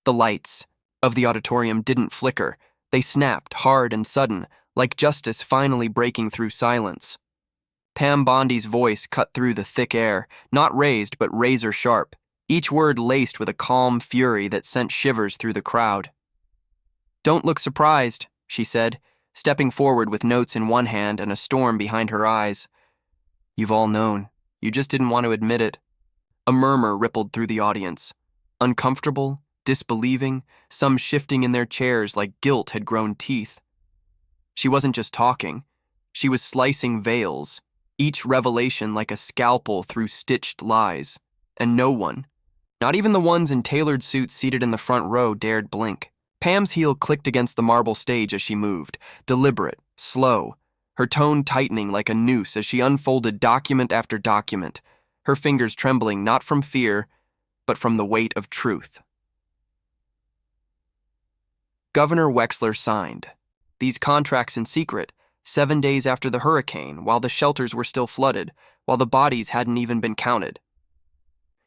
The lights of the auditorium didn't flicker. They snapped, hard and sudden, like justice finally breaking through silence. Pam Bondi's voice cut through the thick air, not raised but razor sharp, each word laced with a calm fury that sent shivers through the crowd. "Don't look surprised," she said, stepping forward with notes in one hand and a storm behind her eyes. "You've all known. You just didn't want to admit it." A murmur rippled through the audience. Uncomfortable, disbelieving, some shifting in their chairs like guilt had grown teeth. She wasn't just talking. She was slicing veils, each revelation like a scalpel through stitched lies. And no one, not even the ones in tailored suits seated in the front row, dared blink. Pam's heel clicked against the marble stage as she moved, deliberate, slow, her tone tightening like a noose as she unfolded document after document, her fingers trembling not from fear, but from the weight of truth. Governor Wexler signed these contracts in secret, 7 days after the hurricane, while the shelters were still flooded, while the bodies hadn't even been counted.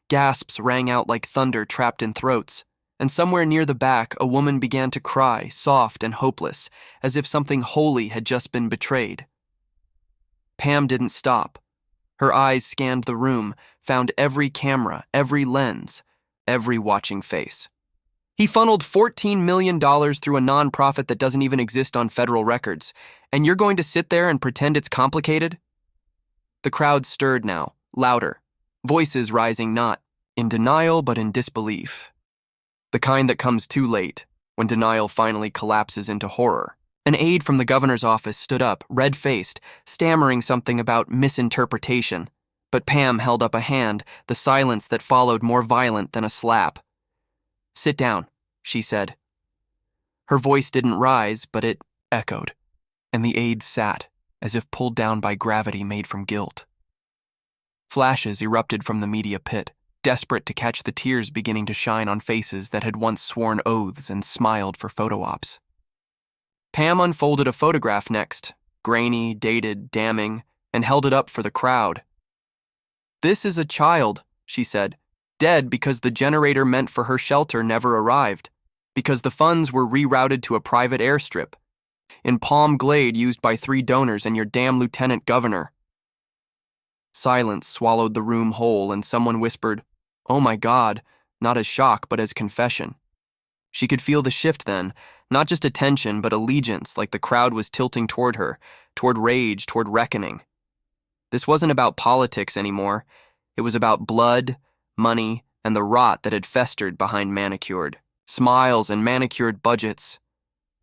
Gasps rang out like thunder trapped in throats, and somewhere near the back, a woman began to cry, soft and hopeless, as if something holy had just been betrayed. Pam didn't stop. Her eyes scanned the room, found every camera, every lens, every watching face. He funneled $14 million through a nonprofit that doesn't even exist on federal records, and you're going to sit there and pretend it's complicated? The crowd stirred now, louder, voices rising not in denial but in disbelief. The kind that comes too late, when denial finally collapses into horror. An aide from the governor's office stood up, red-faced, stammering something about misinterpretation, but Pam held up a hand, the silence that followed more violent than a slap. "Sit down," she said. Her voice didn't rise, but it echoed, and the aide sat, as if pulled down by gravity made from guilt. Flashes erupted from the media pit, desperate to catch the tears beginning to shine on faces that had once sworn oaths and smiled for photo ops. Pam unfolded a photograph next, grainy, dated, damning, and held it up for the crowd. "This is a child," she said, "dead because the generator meant for her shelter never arrived, because the funds were rerouted to a private airstrip, in Palm Glade used by 3 donors and your damn lieutenant governor." Silence swallowed the room whole, and someone whispered, "Oh my God," not as shock but as confession. She could feel the shift then, not just attention but allegiance, like the crowd was tilting toward her, toward rage, toward reckoning. This wasn't about politics anymore. It was about blood, money, and the rot that had festered behind manicured smiles and manicured budgets.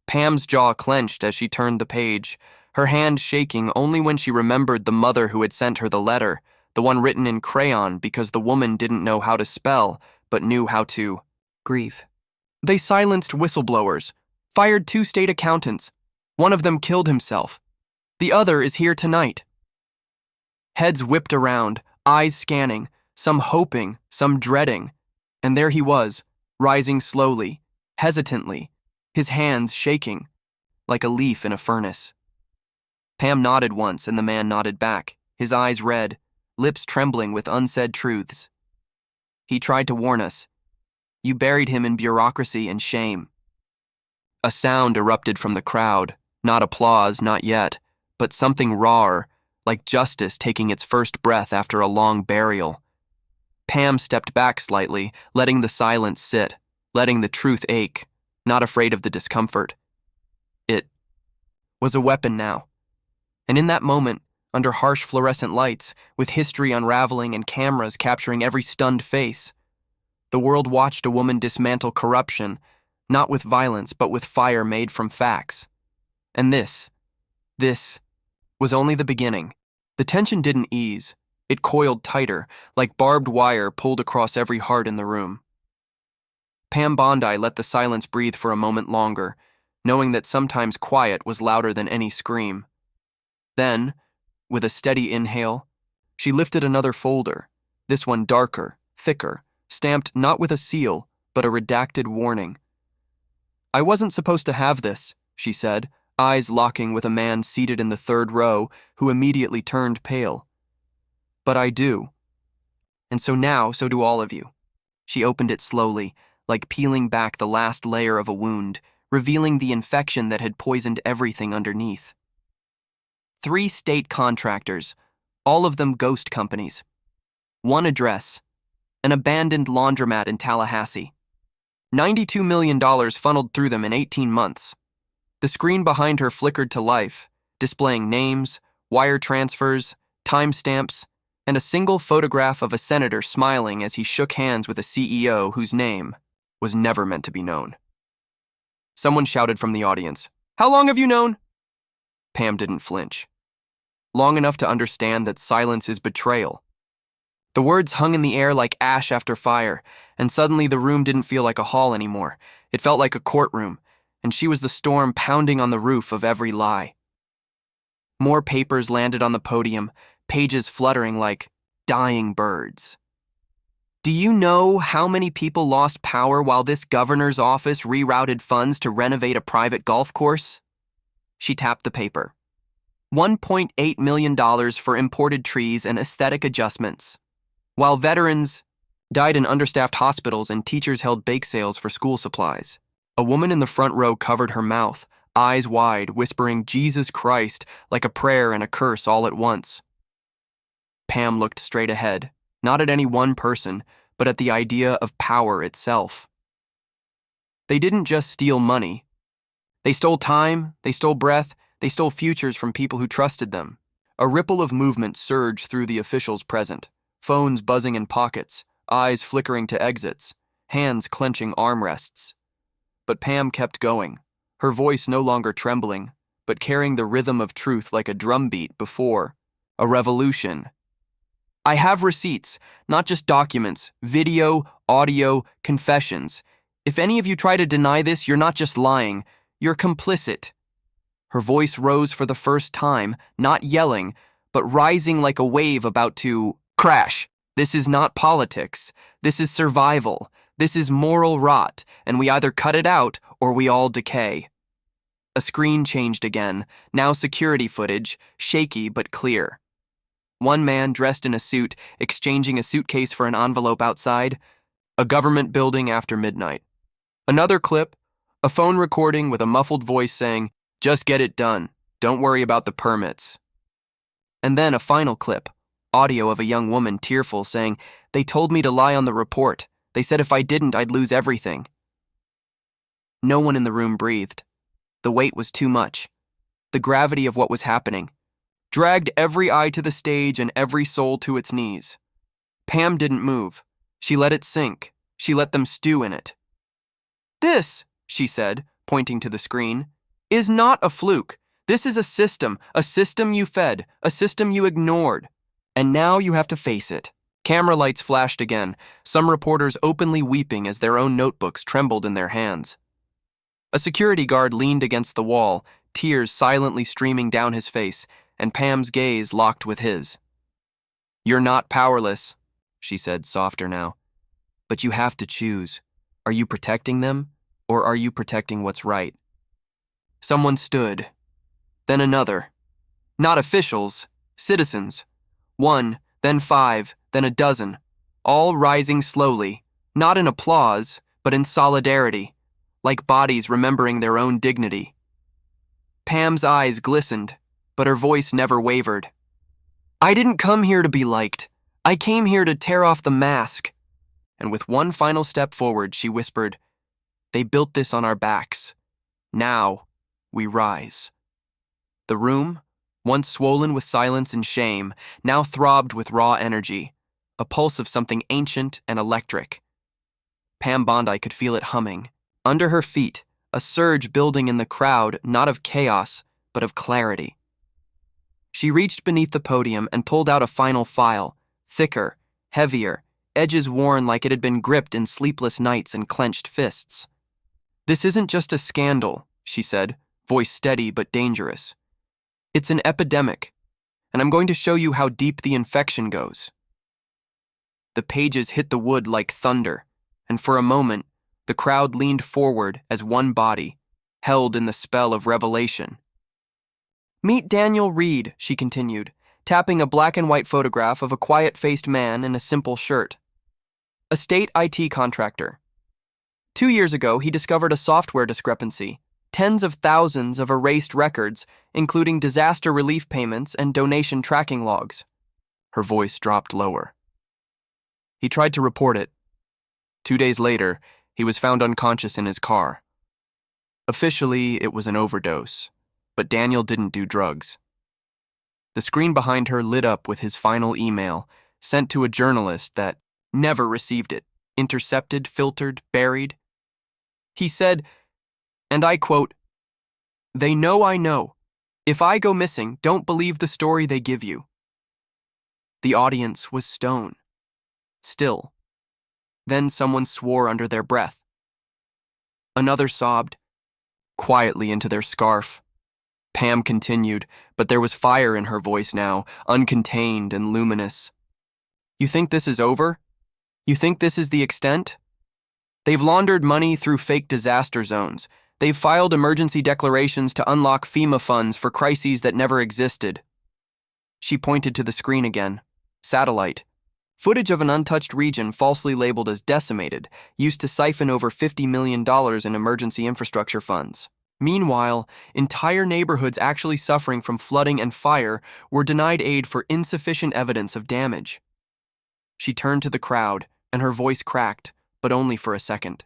Pam's jaw clenched as she turned the page, her hand shaking only when she remembered the mother who had sent her the letter, the one written in crayon because the woman didn't know how to spell, but knew how to grieve. "They silenced whistleblowers, fired 2 state accountants. One of them killed himself. The other is here tonight." Heads whipped around, eyes scanning, some hoping, some dreading, and there he was, rising slowly, hesitantly, his hands shaking, like a leaf in a furnace. Pam nodded once, and the man nodded back, his eyes red, lips trembling with unsaid truths. "He tried to warn us. You buried him in bureaucracy and shame." A sound erupted from the crowd, not applause, not yet, but something rawer, like justice taking its first breath after a long burial. Pam stepped back slightly, letting the silence sit, letting the truth ache, not afraid of the discomfort. It was a weapon now. And in that moment, under harsh fluorescent lights, with history unraveling and cameras capturing every stunned face, the world watched a woman dismantle corruption, not with violence, but with fire made from facts. And this was only the beginning. The tension didn't ease. It coiled tighter, like barbed wire pulled across every heart in the room. Pam Bondi let the silence breathe for a moment longer, knowing that sometimes quiet was louder than any scream. Then, with a steady inhale, she lifted another folder, this one darker, thicker, stamped not with a seal, but a redacted warning. "I wasn't supposed to have this," she said, eyes locking with a man seated in the 3rd row who immediately turned pale. "But I do. And so now, so do all of you." She opened it slowly, like peeling back the last layer of a wound, revealing the infection that had poisoned everything underneath. 3 state contractors, all of them ghost companies. 1 address, an abandoned laundromat in Tallahassee. $92 million funneled through them in 18 months. The screen behind her flickered to life, displaying names, wire transfers, timestamps, and a single photograph of a senator smiling as he shook hands with a CEO whose name was never meant to be known. Someone shouted from the audience, "How long have you known?" Pam didn't flinch. Long enough to understand that silence is betrayal. The words hung in the air like ash after fire, and suddenly the room didn't feel like a hall anymore. It felt like a courtroom, and she was the storm pounding on the roof of every lie. More papers landed on the podium, pages fluttering like dying birds. Do you know how many people lost power while this governor's office rerouted funds to renovate a private golf course? She tapped the paper. $1.8 million for imported trees and aesthetic adjustments, while veterans died in understaffed hospitals and teachers held bake sales for school supplies. A woman in the front row covered her mouth, eyes wide, whispering "Jesus Christ" like a prayer and a curse all at once. Pam looked straight ahead, not at any one person, but at the idea of power itself. They didn't just steal money. They stole time, they stole breath, they stole futures from people who trusted them. A ripple of movement surged through the officials present, phones buzzing in pockets, eyes flickering to exits, hands clenching armrests. But Pam kept going, her voice no longer trembling, but carrying the rhythm of truth like a drumbeat before a revolution. I have receipts, not just documents, video, audio, confessions. If any of you try to deny this, you're not just lying, you're complicit. Her voice rose for the first time, not yelling, but rising like a wave about to crash. This is not politics. This is survival. This is moral rot, and we either cut it out or we all decay. A screen changed again, now security footage, shaky but clear. One man dressed in a suit, exchanging a suitcase for an envelope outside. A government building after midnight. Another clip, a phone recording with a muffled voice saying, "Just get it done. Don't worry about the permits." And then a final clip, audio of a young woman tearful saying, "They told me to lie on the report. They said if I didn't, I'd lose everything." No one in the room breathed. The weight was too much. The gravity of what was happening dragged every eye to the stage and every soul to its knees. Pam didn't move. She let it sink. She let them stew in it. "This," she said, pointing to the screen, "is not a fluke. This is a system you fed, a system you ignored. And now you have to face it." Camera lights flashed again, some reporters openly weeping as their own notebooks trembled in their hands. A security guard leaned against the wall, tears silently streaming down his face, and Pam's gaze locked with his. "You're not powerless," she said, softer now. "But you have to choose. Are you protecting them, or are you protecting what's right?" Someone stood. Then another. Not officials, citizens. 1, then 5, then a dozen, all rising slowly, not in applause, but in solidarity, like bodies remembering their own dignity. Pam's eyes glistened, but her voice never wavered. "I didn't come here to be liked. I came here to tear off the mask." And with one final step forward, she whispered, "They built this on our backs. Now we rise." The room, once swollen with silence and shame, now throbbed with raw energy, a pulse of something ancient and electric. Pam Bondi could feel it humming. Under her feet, a surge building in the crowd, not of chaos, but of clarity. She reached beneath the podium and pulled out a final file, thicker, heavier, edges worn like it had been gripped in sleepless nights and clenched fists. "This isn't just a scandal," she said, voice steady but dangerous. "It's an epidemic, and I'm going to show you how deep the infection goes." The pages hit the wood like thunder, and for a moment, the crowd leaned forward as one body, held in the spell of revelation. "Meet Daniel Reed," she continued, tapping a black and white photograph of a quiet-faced man in a simple shirt. "A state IT contractor. 2 years ago, he discovered a software discrepancy. Tens of thousands of erased records, including disaster relief payments and donation tracking logs. Her voice dropped lower. He tried to report it. 2 days later, he was found unconscious in his car. Officially, it was an overdose, but Daniel didn't do drugs. The screen behind her lit up with his final email, sent to a journalist that never received it, intercepted, filtered, buried. He said, and I quote, "They know I know. If I go missing, don't believe the story they give you." The audience was stone. Still. Then someone swore under their breath. Another sobbed, quietly into their scarf. Pam continued, but there was fire in her voice now, uncontained and luminous. "You think this is over? You think this is the extent? They've laundered money through fake disaster zones. They've filed emergency declarations to unlock FEMA funds for crises that never existed." She pointed to the screen again. Satellite. Footage of an untouched region falsely labeled as decimated, used to siphon over $50 million in emergency infrastructure funds. Meanwhile, entire neighborhoods actually suffering from flooding and fire were denied aid for insufficient evidence of damage. She turned to the crowd, and her voice cracked, but only for a second.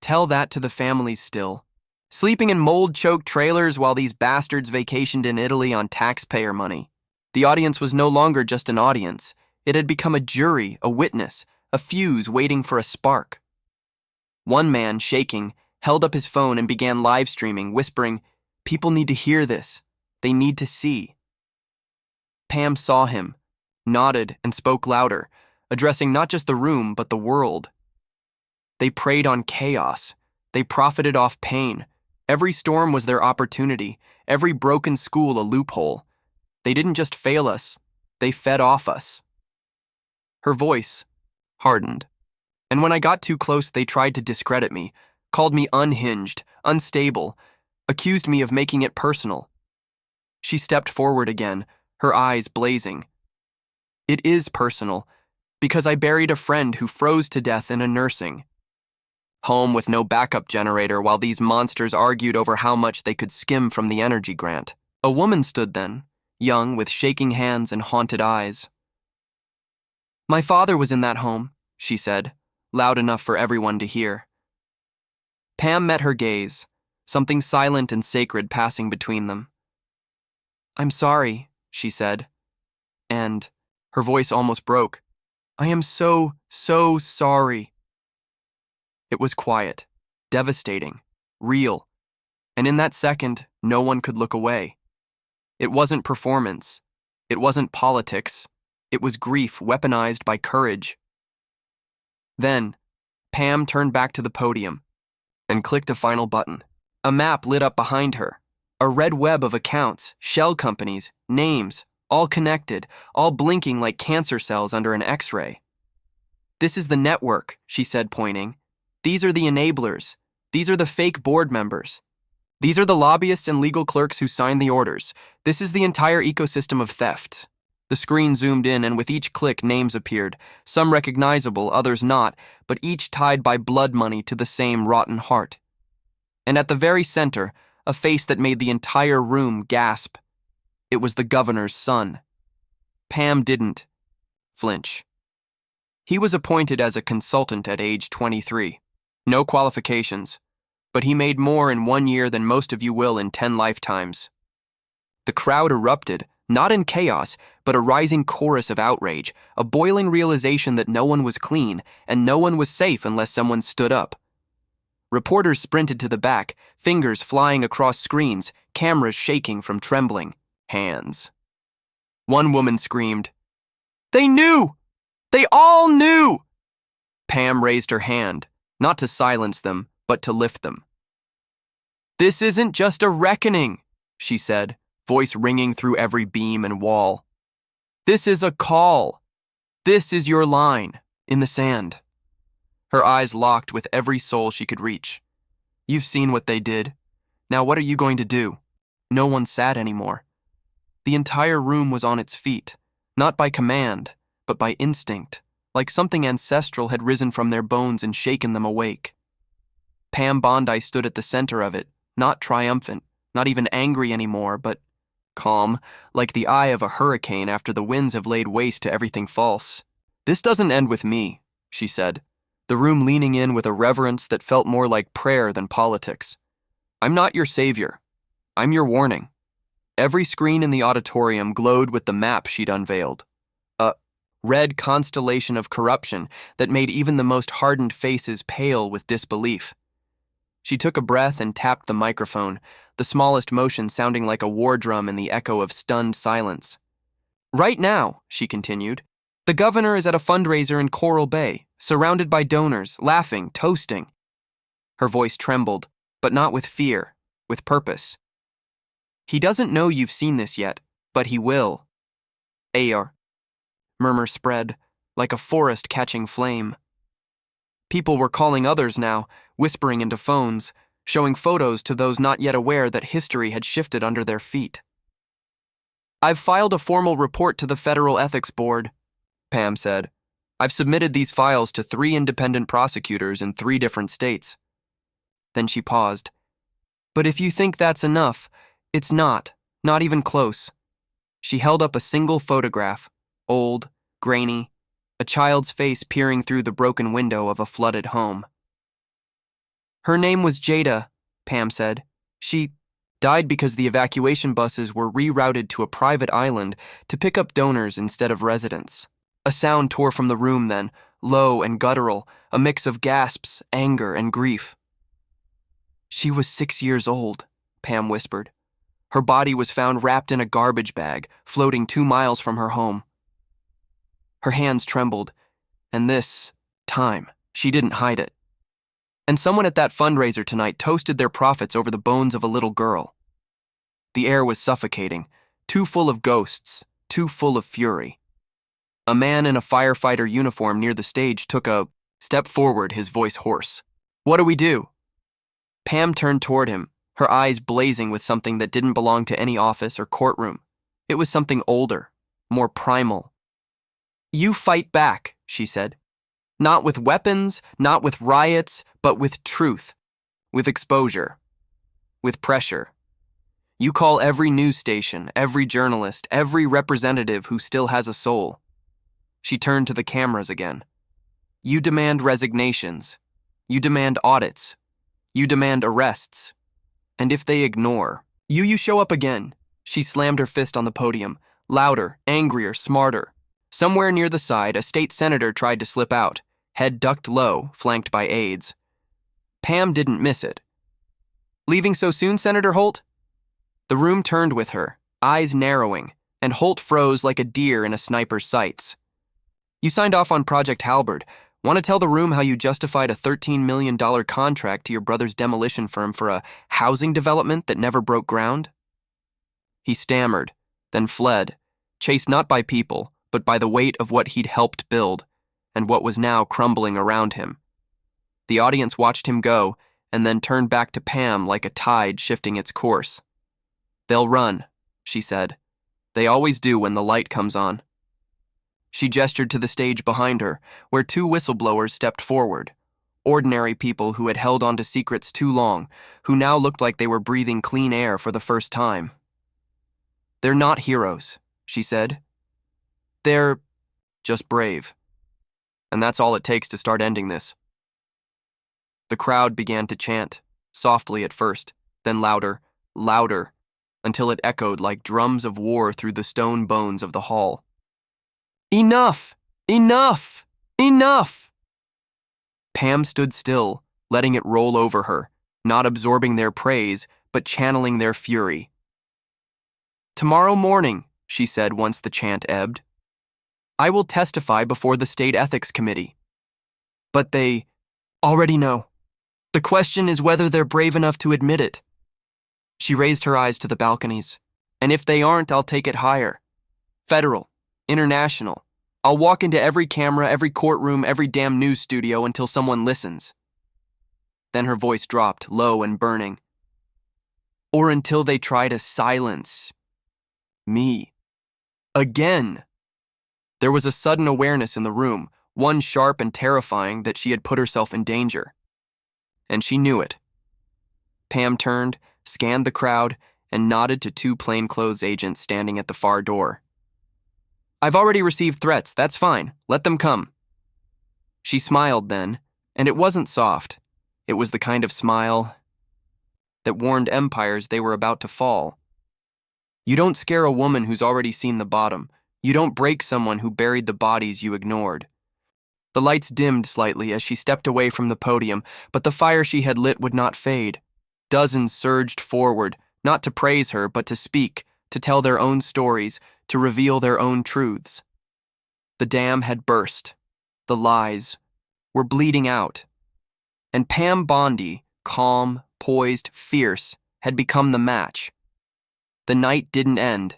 Tell that to the families still, sleeping in mold-choked trailers while these bastards vacationed in Italy on taxpayer money. The audience was no longer just an audience. It had become a jury, a witness, a fuse waiting for a spark. One man, shaking, held up his phone and began live streaming, whispering, "People need to hear this. They need to see." Pam saw him, nodded, and spoke louder, addressing not just the room, but the world. They preyed on chaos. They profited off pain. Every storm was their opportunity, every broken school a loophole. They didn't just fail us, they fed off us. Her voice hardened. And when I got too close, they tried to discredit me, called me unhinged, unstable, accused me of making it personal. She stepped forward again, her eyes blazing. It is personal, because I buried a friend who froze to death in a nursing home with no backup generator while these monsters argued over how much they could skim from the energy grant. A woman stood then, young, with shaking hands and haunted eyes. "My father was in that home," she said, loud enough for everyone to hear. Pam met her gaze, something silent and sacred passing between them. "I'm sorry," she said, and her voice almost broke. "I am so sorry." It was quiet, devastating, real, and in that second, no one could look away. It wasn't performance. It wasn't politics. It was grief weaponized by courage. Then, Pam turned back to the podium and clicked a final button. A map lit up behind her, a red web of accounts, shell companies, names, all connected, all blinking like cancer cells under an X-ray. "This is the network," she said, pointing. "These are the enablers. These are the fake board members. These are the lobbyists and legal clerks who signed the orders. This is the entire ecosystem of theft." The screen zoomed in, and with each click, names appeared, some recognizable, others not, but each tied by blood money to the same rotten heart. And at the very center, a face that made the entire room gasp. It was the governor's son. Pam didn't flinch. He was appointed as a consultant at age 23. No qualifications, but he made more in 1 year than most of you will in 10 lifetimes. The crowd erupted, not in chaos, but a rising chorus of outrage, a boiling realization that no one was clean and no one was safe unless someone stood up. Reporters sprinted to the back, fingers flying across screens, cameras shaking from trembling hands. One woman screamed, "They knew! They all knew!" Pam raised her hand, not to silence them, but to lift them. "This isn't just a reckoning," she said, voice ringing through every beam and wall. "This is a call. This is your line in the sand." Her eyes locked with every soul she could reach. "You've seen what they did. Now what are you going to do?" No one sat anymore. The entire room was on its feet, not by command, but by instinct, like something ancestral had risen from their bones and shaken them awake. Pam Bondi stood at the center of it, not triumphant, not even angry anymore, but calm, like the eye of a hurricane after the winds have laid waste to everything false. "This doesn't end with me," she said, the room leaning in with a reverence that felt more like prayer than politics. "I'm not your savior. I'm your warning." Every screen in the auditorium glowed with the map she'd unveiled. A red constellation of corruption that made even the most hardened faces pale with disbelief. She took a breath and tapped the microphone, the smallest motion sounding like a war drum in the echo of stunned silence. "Right now," she continued, "the governor is at a fundraiser in Coral Bay, surrounded by donors, laughing, toasting." Her voice trembled, but not with fear, with purpose. "He doesn't know you've seen this yet, but he will." "Ayar." Murmur spread, like a forest catching flame. People were calling others now, whispering into phones, showing photos to those not yet aware that history had shifted under their feet. "I've filed a formal report to the Federal Ethics Board," Pam said. "I've submitted these files to 3 independent prosecutors in 3 different states." Then she paused. "But if you think that's enough, it's not even close." She held up a single photograph, old, grainy, a child's face peering through the broken window of a flooded home. "Her name was Jada," Pam said. "She died because the evacuation buses were rerouted to a private island to pick up donors instead of residents." A sound tore from the room then, low and guttural, a mix of gasps, anger, and grief. "She was 6 years old," Pam whispered. "Her body was found wrapped in a garbage bag, floating 2 miles from her home." Her hands trembled, and this time, she didn't hide it. "And someone at that fundraiser tonight toasted their profits over the bones of a little girl." The air was suffocating, too full of ghosts, too full of fury. A man in a firefighter uniform near the stage took a step forward, his voice hoarse. "What do we do?" Pam turned toward him, her eyes blazing with something that didn't belong to any office or courtroom. It was something older, more primal. "You fight back," she said. "Not with weapons, not with riots, but with truth, with exposure, with pressure. You call every news station, every journalist, every representative who still has a soul." She turned to the cameras again. "You demand resignations. You demand audits. You demand arrests. And if they ignore, you show up again." She slammed her fist on the podium, louder, angrier, smarter. Somewhere near the side, a state senator tried to slip out, head ducked low, flanked by aides. Pam didn't miss it. "Leaving so soon, Senator Holt?" The room turned with her, eyes narrowing, and Holt froze like a deer in a sniper's sights. "You signed off on Project Halberd. Want to tell the room how you justified a $13 million contract to your brother's demolition firm for a housing development that never broke ground?" He stammered, then fled, chased not by people, but by the weight of what he'd helped build, and what was now crumbling around him. The audience watched him go, and then turned back to Pam like a tide shifting its course. "They'll run," she said. "They always do when the light comes on." She gestured to the stage behind her, where 2 whistleblowers stepped forward, ordinary people who had held on to secrets too long, who now looked like they were breathing clean air for the first time. "They're not heroes," she said. "They're just brave. And that's all it takes to start ending this." The crowd began to chant, softly at first, then louder, louder, until it echoed like drums of war through the stone bones of the hall. "Enough! Enough! Enough!" Pam stood still, letting it roll over her, not absorbing their praise, but channeling their fury. "Tomorrow morning," she said once the chant ebbed, "I will testify before the State Ethics Committee. But they already know. The question is whether they're brave enough to admit it." She raised her eyes to the balconies. "And if they aren't, I'll take it higher. Federal, international. I'll walk into every camera, every courtroom, every damn news studio until someone listens." Then her voice dropped, low and burning. "Or until they try to silence me. Again." There was a sudden awareness in the room, one sharp and terrifying, that she had put herself in danger. and she knew it. Pam turned, scanned the crowd, and nodded to two plainclothes agents standing at the far door. "I've already received threats, that's fine. Let them come." She smiled then, and it wasn't soft. It was the kind of smile that warned empires they were about to fall. You don't scare a woman who's already seen the bottom. You don't break someone who buried the bodies you ignored. The lights dimmed slightly as she stepped away from the podium, but the fire she had lit would not fade. Dozens surged forward, not to praise her, but to speak, to tell their own stories, to reveal their own truths. The dam had burst. The lies were bleeding out. And Pam Bondi, calm, poised, fierce, had become the match. The night didn't end.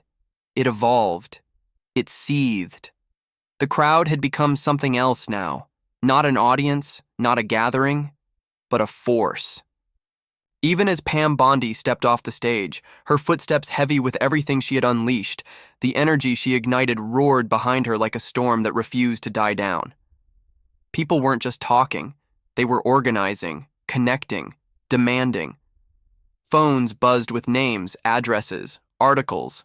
It evolved. It seethed. The crowd had become something else now. Not an audience, not a gathering, but a force. Even as Pam Bondi stepped off the stage, her footsteps heavy with everything she had unleashed, the energy she ignited roared behind her like a storm that refused to die down. People weren't just talking. They were organizing, connecting, demanding. Phones buzzed with names, addresses, articles.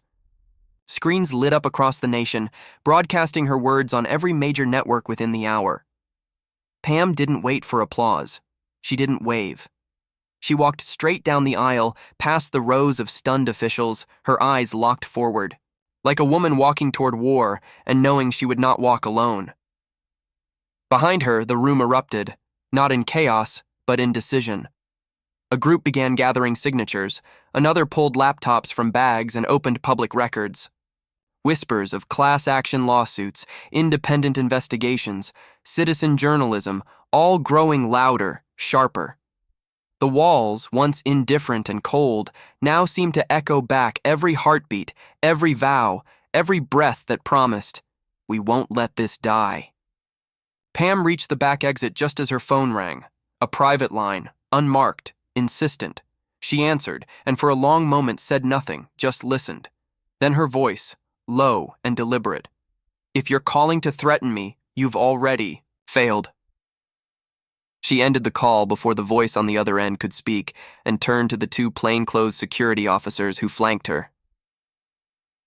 Screens lit up across the nation, broadcasting her words on every major network within the hour. Pam didn't wait for applause. She didn't wave. She walked straight down the aisle, past the rows of stunned officials, her eyes locked forward, like a woman walking toward war and knowing she would not walk alone. Behind her, the room erupted, not in chaos, but in decision. A group began gathering signatures, another pulled laptops from bags and opened public records. Whispers of class action lawsuits, independent investigations, citizen journalism, all growing louder, sharper. The walls, once indifferent and cold, now seemed to echo back every heartbeat, every vow, every breath that promised, "We won't let this die." Pam reached the back exit just as her phone rang. A private line, unmarked, insistent. She answered, and for a long moment said nothing, just listened. Then her voice, low and deliberate. "If you're calling to threaten me, you've already failed." She ended the call before the voice on the other end could speak and turned to the two plainclothes security officers who flanked her.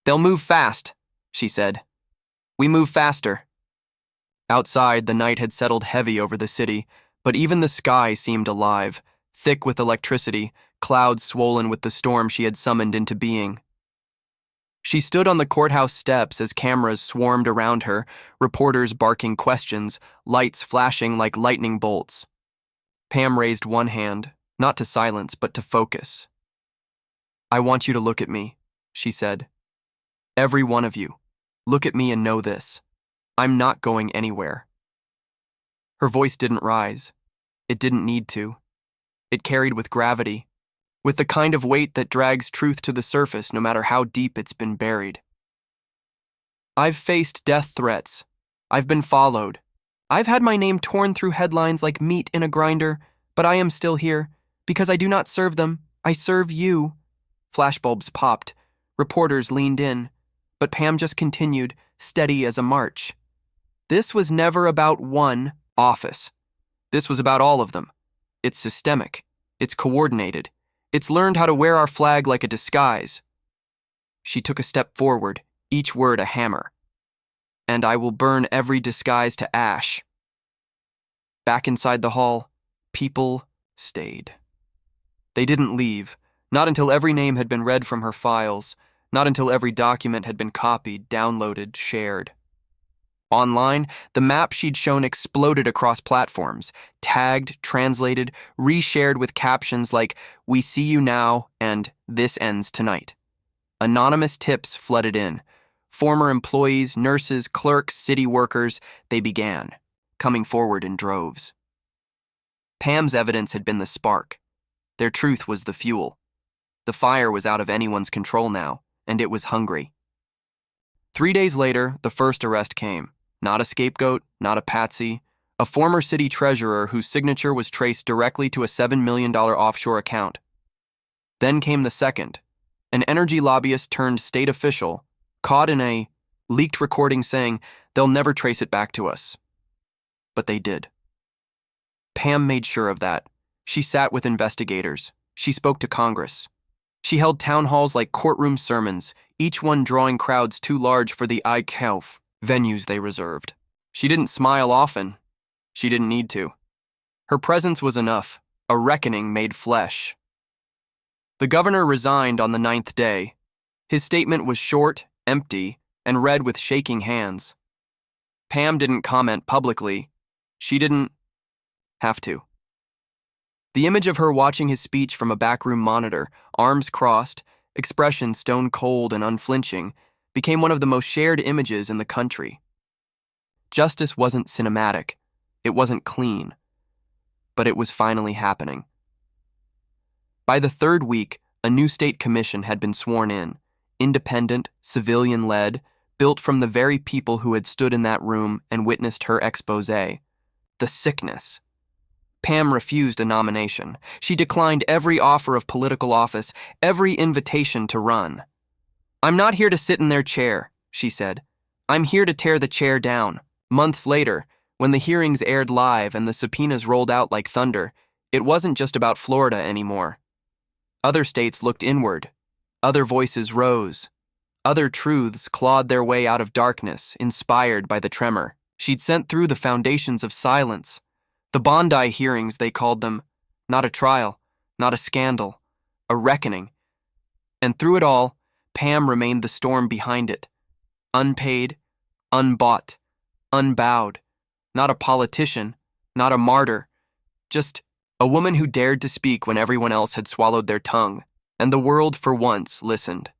"They'll move fast," she said. "We move faster." Outside, the night had settled heavy over the city, but even the sky seemed alive, thick with electricity, clouds swollen with the storm she had summoned into being. She stood on the courthouse steps as cameras swarmed around her, reporters barking questions, lights flashing like lightning bolts. Pam raised one hand, not to silence, but to focus. "I want you to look at me," she said. "Every one of you. Look at me and know this. I'm not going anywhere." Her voice didn't rise. It didn't need to. It carried with gravity, with the kind of weight that drags truth to the surface no matter how deep it's been buried. "I've faced death threats. I've been followed. I've had my name torn through headlines like meat in a grinder, but I am still here, because I do not serve them, I serve you." Flashbulbs popped. Reporters leaned in, but Pam just continued, steady as a march. This was never about one office. This was about all of them. It's systemic. It's coordinated. It's learned how to wear our flag like a disguise. She took a step forward, each word a hammer. "And I will burn every disguise to ash." Back inside the hall, people stayed. They didn't leave, not until every name had been read from her files, not until every document had been copied, downloaded, shared. Online, the map she'd shown exploded across platforms, tagged, translated, reshared with captions like, "We see you now," and "This ends tonight." Anonymous tips flooded in. Former employees, nurses, clerks, city workers, they began, coming forward in droves. Pam's evidence had been the spark. Their truth was the fuel. The fire was out of anyone's control now, and it was hungry. 3 days later, the first arrest came. Not a scapegoat, not a patsy, a former city treasurer whose signature was traced directly to a $7 million offshore account. Then came the second, an energy lobbyist turned state official, caught in a leaked recording saying, "They'll never trace it back to us." But they did. Pam made sure of that. She sat with investigators. She spoke to Congress. She held town halls like courtroom sermons, each one drawing crowds too large for the Kauf venues they reserved. She didn't smile often. She didn't need to. Her presence was enough, a reckoning made flesh. The governor resigned on the 9th day. His statement was short, empty, and read with shaking hands. Pam didn't comment publicly. She didn't have to. The image of her watching his speech from a backroom monitor, arms crossed, expression stone cold and unflinching, became one of the most shared images in the country. Justice wasn't cinematic. It wasn't clean. But it was finally happening. By the 3rd week, a new state commission had been sworn in, independent, civilian-led, built from the very people who had stood in that room and witnessed her exposé. The sickness. Pam refused a nomination. She declined every offer of political office, every invitation to run. "I'm not here to sit in their chair," she said. "I'm here to tear the chair down." Months later, when the hearings aired live and the subpoenas rolled out like thunder, it wasn't just about Florida anymore. Other states looked inward. Other voices rose. Other truths clawed their way out of darkness, inspired by the tremor she'd sent through the foundations of silence. The Bondi hearings, they called them. Not a trial, not a scandal, a reckoning. And through it all, Pam remained the storm behind it. Unpaid, unbought, unbowed. Not a politician, not a martyr. Just a woman who dared to speak when everyone else had swallowed their tongue, and the world for once listened.